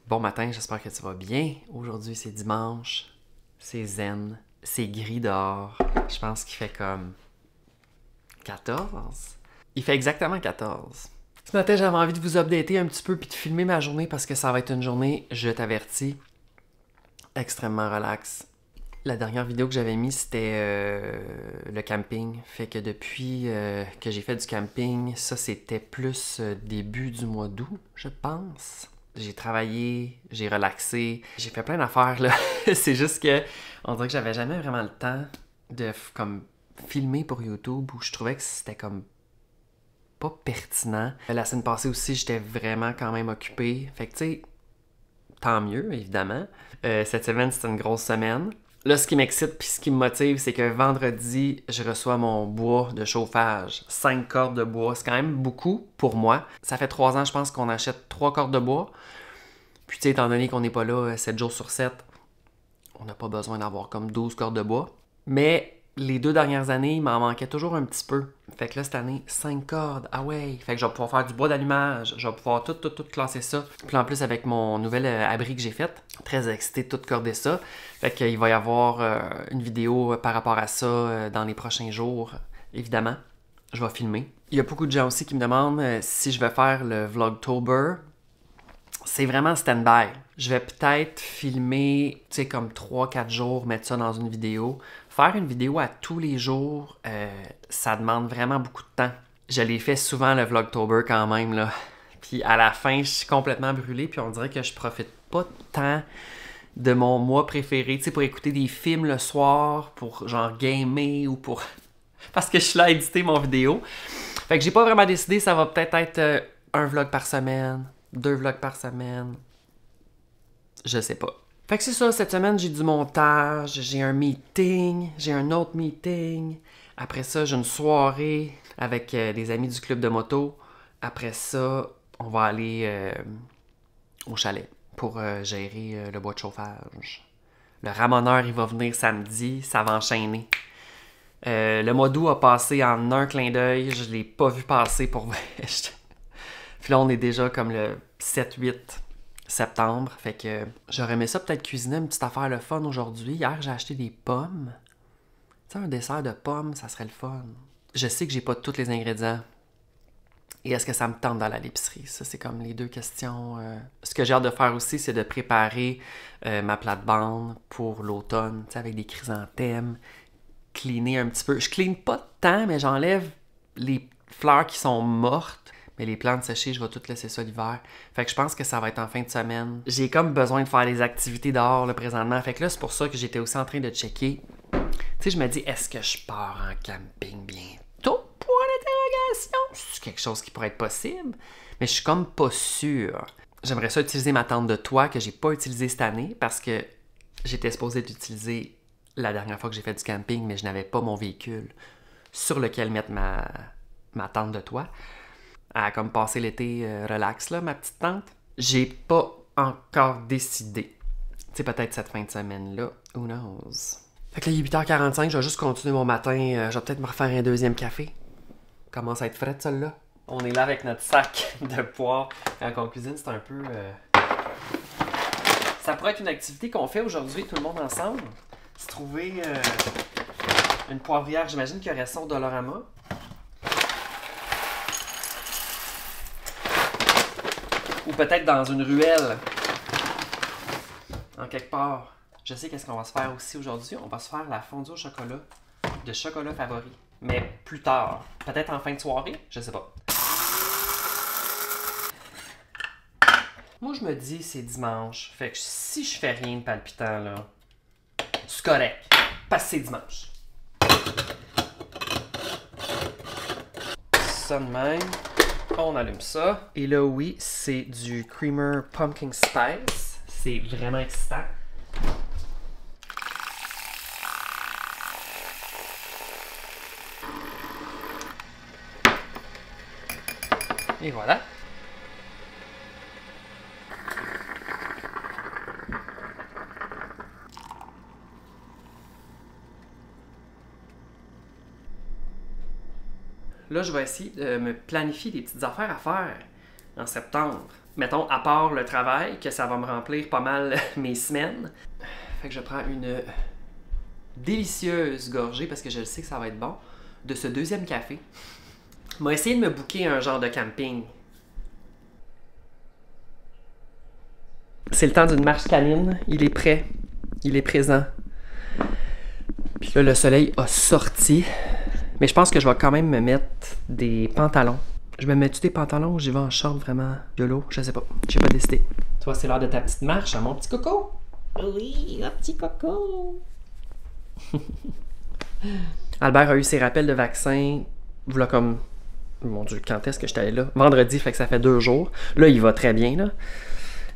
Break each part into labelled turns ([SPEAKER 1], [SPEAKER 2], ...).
[SPEAKER 1] Bon matin, j'espère que tu vas bien. Aujourd'hui, c'est dimanche, c'est zen, c'est gris dehors. Je pense qu'il fait comme 14. Il fait exactement 14. Ce matin, j'avais envie de vous updater un petit peu puis de filmer ma journée parce que ça va être une journée, je t'avertis, extrêmement relax. La dernière vidéo que j'avais mise, c'était le camping. Fait que depuis que j'ai fait du camping, ça c'était plus début du mois d'août, je pense. J'ai travaillé, j'ai relaxé, j'ai fait plein d'affaires là. C'est juste que on dirait que j'avais jamais vraiment le temps de comme filmer pour YouTube où je trouvais que c'était comme pas pertinent. La semaine passée aussi, j'étais vraiment quand même occupé. Fait que tu sais, tant mieux évidemment. Cette semaine, c'était une grosse semaine. Là, ce qui m'excite puis ce qui me motive, c'est que vendredi, je reçois mon bois de chauffage. 5 cordes de bois. C'est quand même beaucoup pour moi. Ça fait 3 ans, je pense, qu'on achète 3 cordes de bois. Puis, tu sais, étant donné qu'on n'est pas là 7 jours sur 7, on n'a pas besoin d'avoir comme 12 cordes de bois. Mais les 2 dernières années, il m'en manquait toujours un petit peu. Fait que là, cette année, 5 cordes. Ah ouais! Fait que je vais pouvoir faire du bois d'allumage. Je vais pouvoir tout classer ça. Puis en plus, avec mon nouvel abri que j'ai fait, très excité de tout corder ça. Fait qu'il va y avoir une vidéo par rapport à ça dans les prochains jours. Évidemment, je vais filmer. Il y a beaucoup de gens aussi qui me demandent si je vais faire le Vlogtober. C'est vraiment stand-by. Je vais peut-être filmer, tu sais, comme 3-4 jours, mettre ça dans une vidéo. Faire une vidéo à tous les jours, ça demande vraiment beaucoup de temps. Je l'ai fait souvent le Vlogtober quand même, là. Puis à la fin, je suis complètement brûlé, puis on dirait que je profite pas tant de mon mois préféré, tu sais, pour écouter des films le soir, pour genre gamer ou pour... Parce que je suis là à éditer mon vidéo. Fait que j'ai pas vraiment décidé, ça va peut-être être un vlog par semaine, 2 vlogs par semaine. Je sais pas. Fait que c'est ça, cette semaine, j'ai du montage, j'ai un meeting, j'ai un autre meeting. Après ça, j'ai une soirée avec des amis du club de moto. Après ça, on va aller au chalet pour gérer le bois de chauffage. Le ramoneur, il va venir samedi, ça va enchaîner. Le mois d'août a passé en un clin d'œil, je l'ai pas vu passer pour vrai. Puis là, on est déjà comme le 7-8 septembre. Fait que j'aurais aimé ça peut-être cuisiner une petite affaire le fun aujourd'hui. Hier, j'ai acheté des pommes. Tu sais, un dessert de pommes, ça serait le fun. Je sais que j'ai pas tous les ingrédients. Et est-ce que ça me tente d'aller à l'épicerie? Ça, c'est comme les 2 questions. Ce que j'ai hâte de faire aussi, c'est de préparer ma plate-bande pour l'automne, tu sais, avec des chrysanthèmes, cleaner un petit peu. Je clean pas tant, mais j'enlève les fleurs qui sont mortes. Mais les plantes séchées, je vais toutes laisser ça l'hiver. Fait que je pense que ça va être en fin de semaine. J'ai comme besoin de faire des activités dehors là, présentement. Fait que là, c'est pour ça que j'étais aussi en train de checker. Tu sais, je me dis, est-ce que je pars en camping bientôt? Point d'interrogation. C'est quelque chose qui pourrait être possible. Mais je suis comme pas sûr. J'aimerais ça utiliser ma tente de toit que j'ai pas utilisée cette année parce que j'étais supposé l'utiliser la dernière fois que j'ai fait du camping, mais je n'avais pas mon véhicule sur lequel mettre ma tente de toit. À comme passer l'été relax, là, ma petite tante. J'ai pas encore décidé. Tu sais, peut-être cette fin de semaine-là. Who knows? Fait que là, il est 8h45, je vais juste continuer mon matin. Je vais peut-être me refaire un deuxième café. Commence à être frais, celle-là. On est là avec notre sac de poire. Quand on cuisine, c'est un peu... Ça pourrait être une activité qu'on fait aujourd'hui, tout le monde ensemble. Se trouver une poivrière. J'imagine qu'il y aurait ça au Dollarama. Ou peut-être dans une ruelle. En quelque part. Je sais qu'est-ce qu'on va se faire aussi aujourd'hui. On va se faire la fondue au chocolat de chocolat favori. Mais plus tard. Peut-être en fin de soirée. Je sais pas. Moi, je me dis c'est dimanche. Fait que si je fais rien de palpitant, là, c'est correct. Parce que c'est dimanche. Ça de même. On allume ça. Et là, oui, c'est du Creamer Pumpkin Spice. C'est vraiment excitant. Et voilà. Là, je vais essayer de me planifier des petites affaires à faire en septembre. mettons, à part le travail, que ça va me remplir pas mal mes semaines. Fait que je prends une délicieuse gorgée, parce que je le sais que ça va être bon, de ce deuxième café. Je vais essayer de me booker un genre de camping. C'est le temps d'une marche canine. Il est prêt. Il est présent. Puis là, le soleil a sorti. Mais je pense que je vais quand même me mettre des pantalons. Je me mets-tu des pantalons ou j'y vais en short vraiment YOLO? Je sais pas. J'ai pas décidé. Toi, c'est l'heure de ta petite marche, hein, mon petit coco? Oui, un petit coco! Albert a eu ses rappels de vaccin. Voilà comme... Mon Dieu, quand est-ce que j'étais allé là? Vendredi, fait que ça fait 2 jours. Là, il va très bien, là.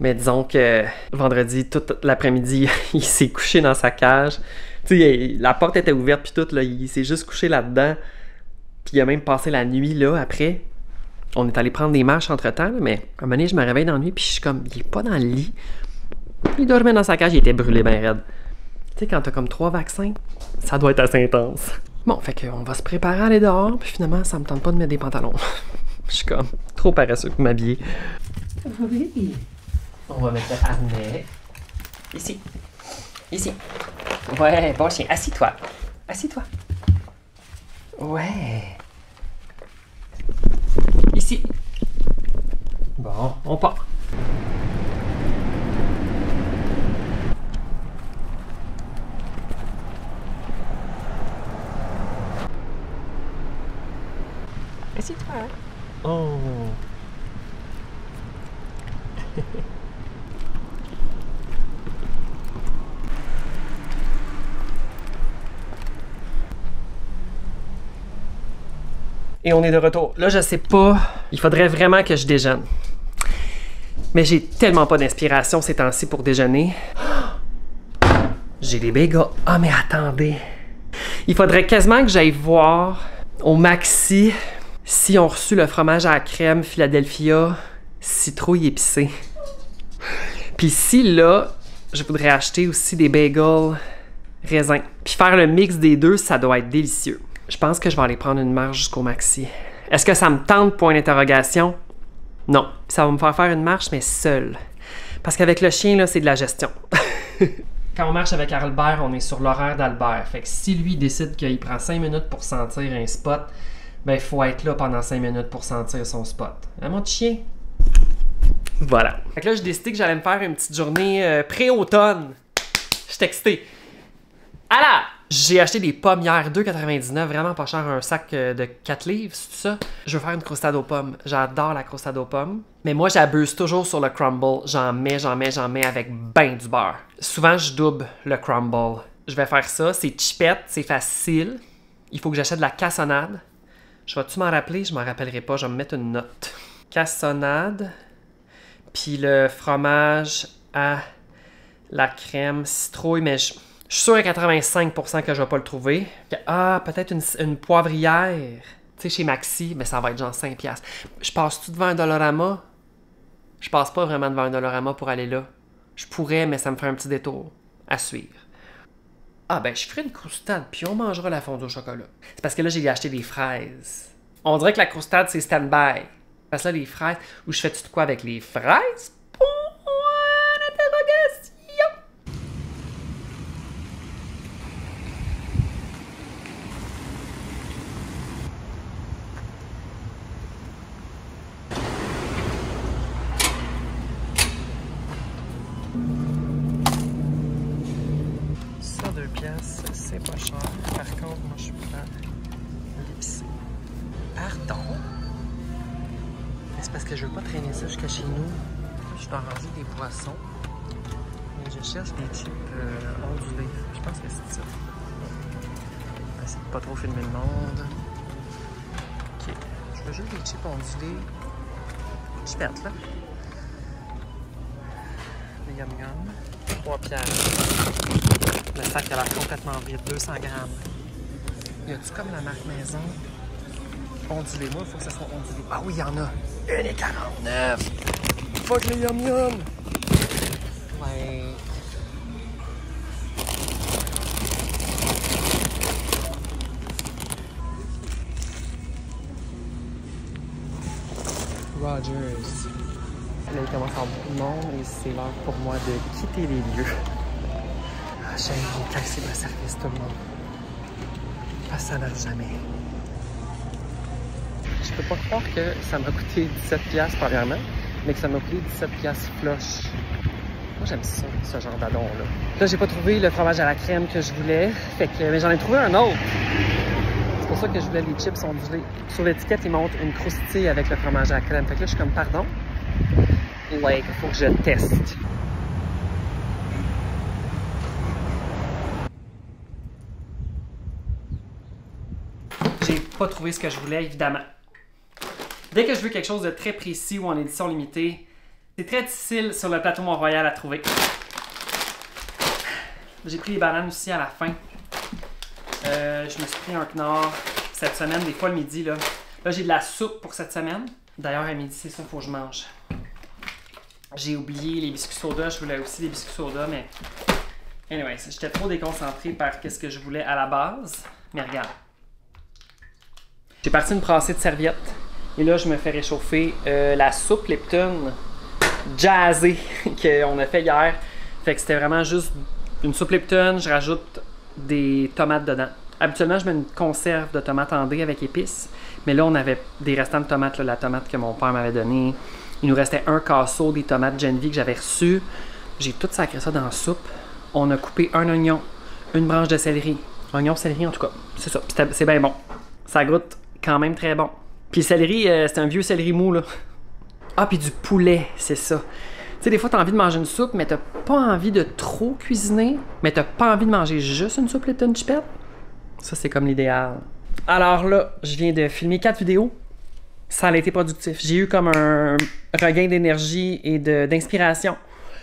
[SPEAKER 1] Mais disons que vendredi, toute l'après-midi, il s'est couché dans sa cage. Tu sais, la porte était ouverte puis tout, là, il s'est juste couché là-dedans. Puis il a même passé la nuit là après. On est allé prendre des marches entre-temps, là, mais à un moment donné, je me réveille dans la nuit puis je suis comme, il est pas dans le lit. Il dormait dans sa cage, il était brûlé ben raide. Tu sais, quand t'as comme 3 vaccins, ça doit être assez intense. Bon, fait qu'on va se préparer à aller dehors, puis finalement, ça me tente pas de mettre des pantalons. Je suis comme trop paresseux pour m'habiller. Oui. On va mettre le harnais. Ici. Ici. Ouais, bon chien. Assis-toi. Assis-toi. Ouais. Ici. Bon, on part. Assis-toi. Oh. Et on est de retour. Là, je sais pas. Il faudrait vraiment que je déjeune. Mais j'ai tellement pas d'inspiration ces temps-ci pour déjeuner. J'ai des bagels. Ah, mais attendez. Il faudrait quasiment que j'aille voir au Maxi si on reçu le fromage à la crème Philadelphia citrouille épicée. Puis si là, je voudrais acheter aussi des bagels raisins. Puis faire le mix des deux, ça doit être délicieux. Je pense que je vais aller prendre une marche jusqu'au Maxi. Est-ce que ça me tente, point d'interrogation? Non. Ça va me faire une marche, mais seule. Parce qu'avec le chien, là, c'est de la gestion. Quand on marche avec Albert, on est sur l'horaire d'Albert. Fait que si lui décide qu'il prend 5 minutes pour sentir un spot, ben il faut être là pendant 5 minutes pour sentir son spot. Hein, mon petit chien? Voilà. Fait que là, j'ai décidé que j'allais me faire une petite journée pré-automne. Je suis excité. Alors, j'ai acheté des pommes hier, 2,99, vraiment pas cher, un sac de 4 livres, c'est tout ça. Je veux faire une croustade aux pommes. J'adore la croustade aux pommes. Mais moi, j'abuse toujours sur le crumble. J'en mets avec ben du beurre. Souvent, je double le crumble. Je vais faire ça, c'est chipette, c'est facile. Il faut que j'achète de la cassonade. Je vais-tu m'en rappeler? Je m'en rappellerai pas, je vais me mettre une note. Cassonade, puis le fromage à la crème citrouille, mais je suis sûr à 85% que je vais pas le trouver. Ah, peut-être une poivrière. Tu sais, chez Maxi, mais ça va être genre 5$. Je passe-tu devant un Dollarama? Je passe pas vraiment devant un Dollarama pour aller là. Je pourrais, mais ça me ferait un petit détour à suivre. Ah ben, je ferai une croustade, puis on mangera la fondue au chocolat. C'est parce que là, j'ai acheté des fraises. On dirait que la croustade, c'est stand-by. Parce que là, les fraises... Ou je fais-tu de quoi avec les fraises? Point d'interrogation! Ça, 2$, c'est pas cher. Par contre, moi, je prends l'épicé. Pardon? C'est parce que je veux pas traîner ça jusqu'à chez nous. Je suis en ranger des poissons. Et je cherche des chips ondulés. Je pense que c'est ça. On va essayer de pas trop filmer le monde. Ok. Je veux juste des chips ondulés. Chipettes, là. Des yum-yum. 3$. Le sac a l'air complètement vide. 200 grammes. Y a-tu comme la marque maison? Ondulé. Moi, il faut que ça soit ondulé. Ah oui, il y en a. 1,49. Fuck les yum-yum. Ouais. Rogers. Le il commence à avoir beaucoup de monde et c'est l'heure pour moi de quitter les lieux. Ah, j'aime quand c'est le service, tout le monde. Pas ça n'arrive jamais. Je peux pas croire que ça m'a coûté 17$ premièrement, mais que ça m'a coûté 17$ flush. Moi, j'aime ça, ce genre d'addon-là. Là, j'ai pas trouvé le fromage à la crème que je voulais, fait que, mais j'en ai trouvé un autre. C'est pour ça que je voulais les chips ondulés. Sur l'étiquette, ils montrent une croustille avec le fromage à la crème. Fait que là, je suis comme, pardon? Like, il faut que je teste. J'ai pas trouvé ce que je voulais, évidemment. Dès que je veux quelque chose de très précis ou en édition limitée, c'est très difficile sur le plateau Mont-Royal à trouver. J'ai pris les bananes aussi à la fin. Je me suis pris un Knorr cette semaine, des fois le midi. Là j'ai de la soupe pour cette semaine. D'ailleurs, à midi, c'est ça qu'il faut que je mange. J'ai oublié les biscuits soda. Je voulais aussi des biscuits soda, mais... Anyway, j'étais trop déconcentré par ce que je voulais à la base. Mais regarde. J'ai parti une brassée de serviettes. Et là, je me fais réchauffer la soupe Lipton jazzée qu'on a fait hier. Fait que c'était vraiment juste une soupe Lipton. Je rajoute des tomates dedans. Habituellement, je mets une conserve de tomates en dés avec épices. Mais là, on avait des restants de tomates, là, la tomate que mon père m'avait donnée. Il nous restait un casseau des tomates Genvi que j'avais reçues. J'ai tout sacré ça dans la soupe. On a coupé un oignon, une branche de céleri. Oignon, céleri en tout cas. C'est ça. C'est bien bon. Ça goûte quand même très bon. Puis le céleri, c'est un vieux céleri mou, là. Ah, puis du poulet, c'est ça. Tu sais, des fois, t'as envie de manger une soupe, mais t'as pas envie de trop cuisiner. Mais t'as pas envie de manger juste une soupe Lipton chipette. Ça, c'est comme l'idéal. Alors là, je viens de filmer 4 vidéos. Ça a été productif. J'ai eu comme un regain d'énergie et d'inspiration.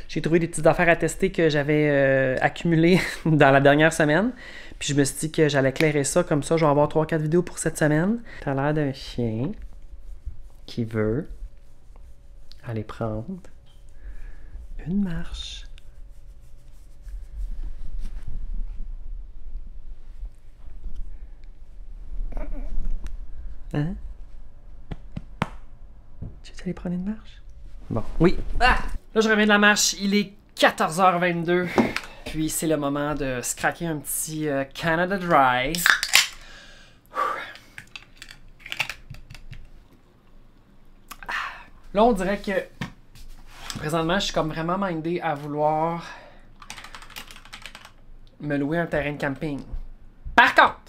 [SPEAKER 1] J'ai trouvé des petites affaires à tester que j'avais accumulées dans la dernière semaine. Puis je me suis dit que j'allais éclairer ça. Comme ça, je vais avoir 3-4 vidéos pour cette semaine. T'as l'air d'un chien qui veut aller prendre une marche. Hein? Tu veux aller prendre une marche? Bon, oui. Ah! Là, je reviens de la marche. Il est 14h22. Puis, c'est le moment de se craquer un petit Canada Dry. Là, on dirait que présentement, je suis comme vraiment mindé à vouloir me louer un terrain de camping. Par contre,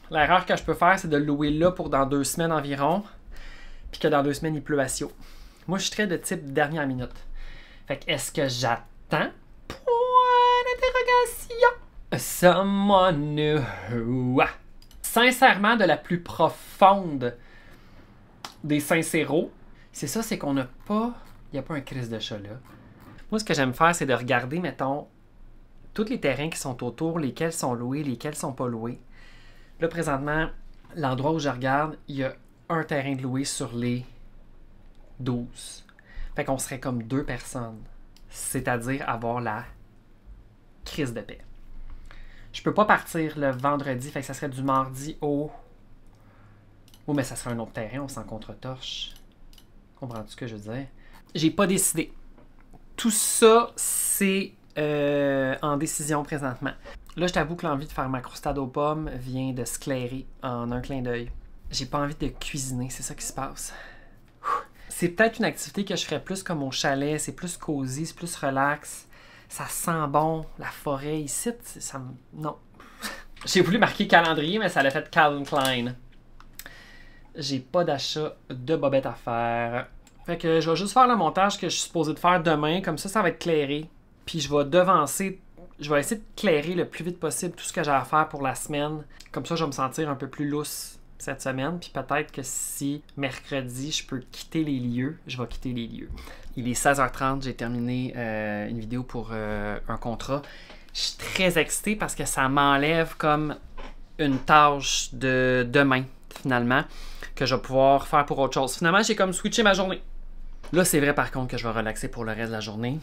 [SPEAKER 1] l'erreur que je peux faire, c'est de le louer là pour dans 2 semaines environ, puis que dans 2 semaines, il pleut à Sio. Moi, je suis très de type dernière minute. Fait que, est-ce que j'attends? Point d'interrogation. Someone new. Sincèrement, de la plus profonde des sincéros, c'est ça, c'est qu'on n'a pas... Il n'y a pas un crise de chat là. Moi, ce que j'aime faire, c'est de regarder, mettons, tous les terrains qui sont autour, lesquels sont loués, lesquels sont pas loués. Là, présentement, l'endroit où je regarde, il y a un terrain de loué sur les 12. Fait qu'on serait comme 2 personnes. C'est-à-dire avoir la crise de paix. Je peux pas partir le vendredi, fait que ça serait du mardi au... Oh, mais ça serait un autre terrain, on s'en contre-torche. Comprends-tu ce que je veux dire? J'ai pas décidé. Tout ça, c'est en décision présentement. Là, je t'avoue que l'envie de faire ma croustade aux pommes vient de se clairer en un clin d'œil. J'ai pas envie de cuisiner, c'est ça qui se passe. C'est peut-être une activité que je ferais plus comme au chalet, c'est plus cosy, c'est plus relax. Ça sent bon, la forêt ici, ça me... Non. J'ai voulu marquer calendrier, mais ça l'a fait Calvin Klein. J'ai pas d'achat de bobettes à faire. Fait que je vais juste faire le montage que je suis supposé de faire demain, comme ça va être clairé. Puis je vais devancer, je vais essayer de clairer le plus vite possible tout ce que j'ai à faire pour la semaine. Comme ça, je vais me sentir un peu plus lousse cette semaine. Puis peut-être que si mercredi, je peux quitter les lieux, je vais quitter les lieux. Il est 16h30, j'ai terminé une vidéo pour un contrat. Je suis très excitée parce que ça m'enlève comme une tâche de demain, finalement, que je vais pouvoir faire pour autre chose. Finalement, j'ai comme switché ma journée. Là, c'est vrai par contre que je vais relaxer pour le reste de la journée.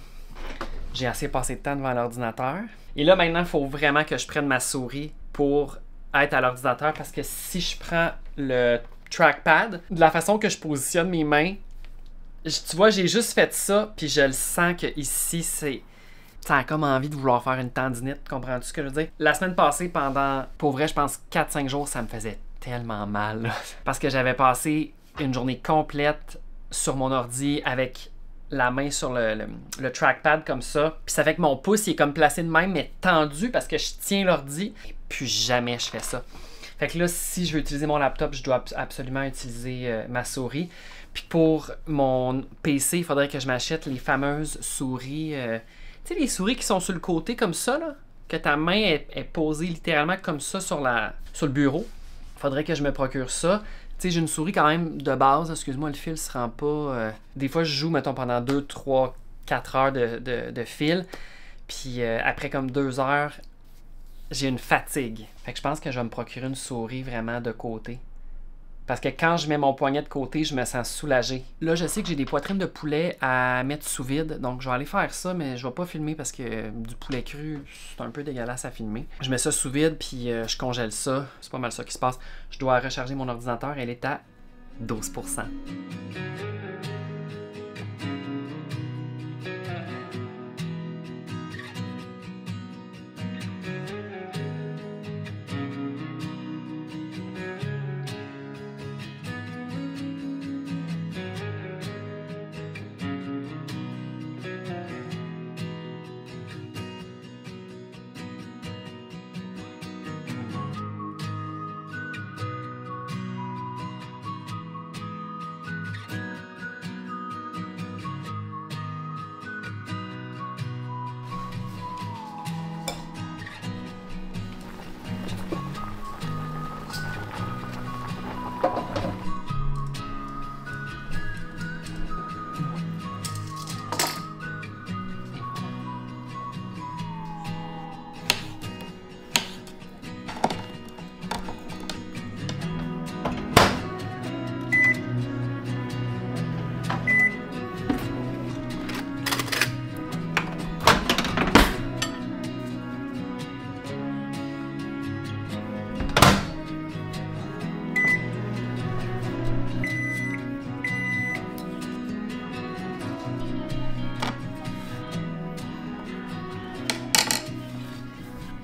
[SPEAKER 1] J'ai assez passé de temps devant l'ordinateur. Et là, maintenant, il faut vraiment que je prenne ma souris pour être à l'ordinateur parce que si je prends le trackpad, de la façon que je positionne mes mains, Tu vois, j'ai juste fait ça, puis je le sens que ici, ça a comme envie de vouloir faire une tendinite, comprends-tu ce que je veux dire? La semaine passée, pendant, pour vrai, je pense 4-5 jours, ça me faisait tellement mal, là. Parce que j'avais passé une journée complète sur mon ordi avec la main sur le trackpad comme ça. Puis ça fait que mon pouce il est comme placé de même, mais tendu parce que je tiens l'ordi. Et plus jamais je fais ça. Fait que là, si je veux utiliser mon laptop, je dois absolument utiliser ma souris. Puis pour mon PC, il faudrait que je m'achète les fameuses souris. Tu sais, les souris qui sont sur le côté comme ça, là, que ta main est posée littéralement comme ça sur le bureau. Il faudrait que je me procure ça. Tu sais, j'ai une souris quand même de base. Excuse-moi, le fil se rend pas... Des fois, je joue, mettons, pendant 2, 3, 4 heures de fil. Puis après comme 2 heures, j'ai une fatigue. Fait que je pense que je vais me procurer une souris vraiment de côté. Parce que quand je mets mon poignet de côté, je me sens soulagé. Là, je sais que j'ai des poitrines de poulet à mettre sous vide. Donc, je vais aller faire ça, mais je vais pas filmer parce que du poulet cru, c'est un peu dégueulasse à filmer. Je mets ça sous vide, puis je congèle ça. C'est pas mal ça qui se passe. Je dois recharger mon ordinateur. Elle est à 12%.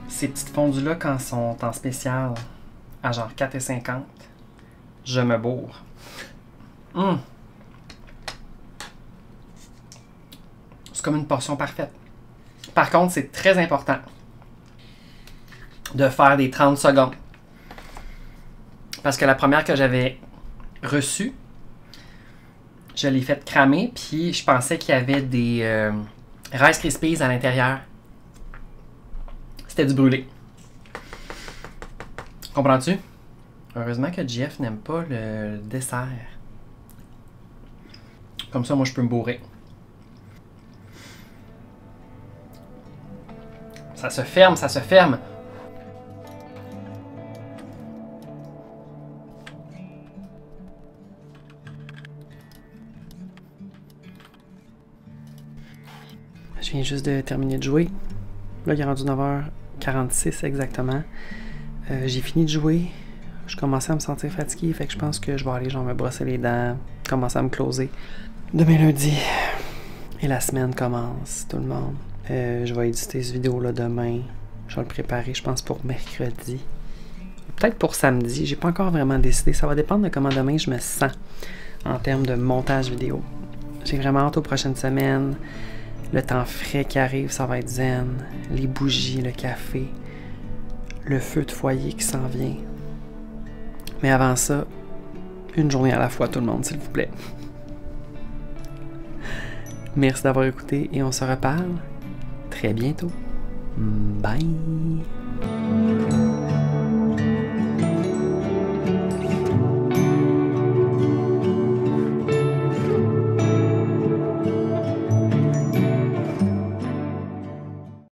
[SPEAKER 1] Ces petites fondues-là, quand elles sont en spécial, à genre 4,50, je me bourre. C'est comme une portion parfaite. Par contre, c'est très important de faire des 30 secondes. Parce que la première que j'avais reçue, je l'ai faite cramer, puis je pensais qu'il y avait des Rice Krispies à l'intérieur. C'était du brûlé. Comprends-tu? Heureusement que Jeff n'aime pas le dessert. Comme ça, moi, je peux me bourrer. Ça se ferme, ça se ferme. Je viens juste de terminer de jouer. Là, il est rendu 9h46 exactement. J'ai fini de jouer. Je commençais à me sentir fatigué, fait que je pense que je vais aller genre me brosser les dents, commencer à me closer. Demain lundi. Et la semaine commence, tout le monde. Je vais éditer cette vidéo-là demain. Je vais le préparer, je pense, pour mercredi. Peut-être pour samedi. J'ai pas encore vraiment décidé. Ça va dépendre de comment demain je me sens en termes de montage vidéo. J'ai vraiment hâte aux prochaines semaines. Le temps frais qui arrive, ça va être zen. Les bougies, le café, le feu de foyer qui s'en vient. Mais avant ça, une journée à la fois, tout le monde, s'il vous plaît. Merci d'avoir écouté et on se reparle très bientôt. Bye!